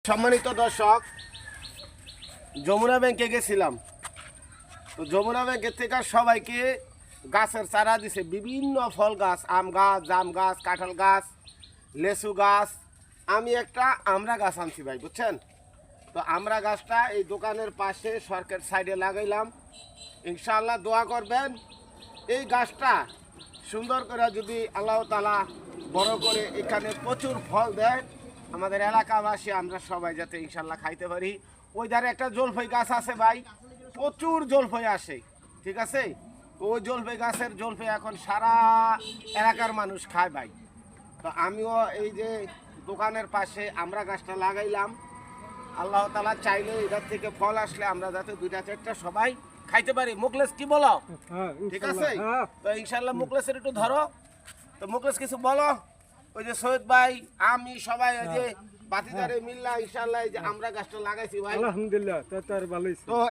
সম্মানিত দর্শক, যমুনা ব্যাংকে গেছিলাম। তো যমুনা ব্যাংকের থেকে সবাইকে গাছের চারা দিছে, বিভিন্ন ফল গাছ, আম গাছ, জাম গাছ, কাঁঠাল গাছ, লেচু গাছ। আমি একটা আমড়া গাছ আনছি ভাই, বুঝছেন? তো আমড়া গাছটা এই দোকানের পাশে সরকার সাইডে লাগাইলাম। ইনশাআল্লাহ দোয়া করবেন, এই গাছটা সুন্দর করে যদি আল্লাহ তাআলা বড় করে এখানে প্রচুর ফল দেয়, আমাদের এলাকাবাসী আমরা সবাই যাতে ইনশাল্লাহ খাইতে পারি। ওই ধারে একটা জলফই গাছ আছে ভাই, প্রচুর জলফই আসে, ঠিক আছে? তো ওই জলফই গাছের জলফই এখন সারা এলাকার মানুষ খায় ভাই। তো আমিও এই যে দোকানের পাশে আমরা গাছটা লাগাইলাম। আল্লাহ তাআলা চাইলে এটার থেকে ফল আসলে আমরা যাতে দুইটা চারটা সবাই খাইতে পারি। মুখলেস কি বলো? ঠিক আছে? তো ইনশাল্লাহ মুখলেসের একটু ধরো। তো মুখলেস কিছু বলো। ওই যে সৈয়দ ভাই, আমি সবাই ওই যে বাতিদারে মিল্লা ইনশাআল্লাহ এই যে আমরা গাছটা লাগাইছি ভাই, আলহামদুলিল্লাহ। তো তো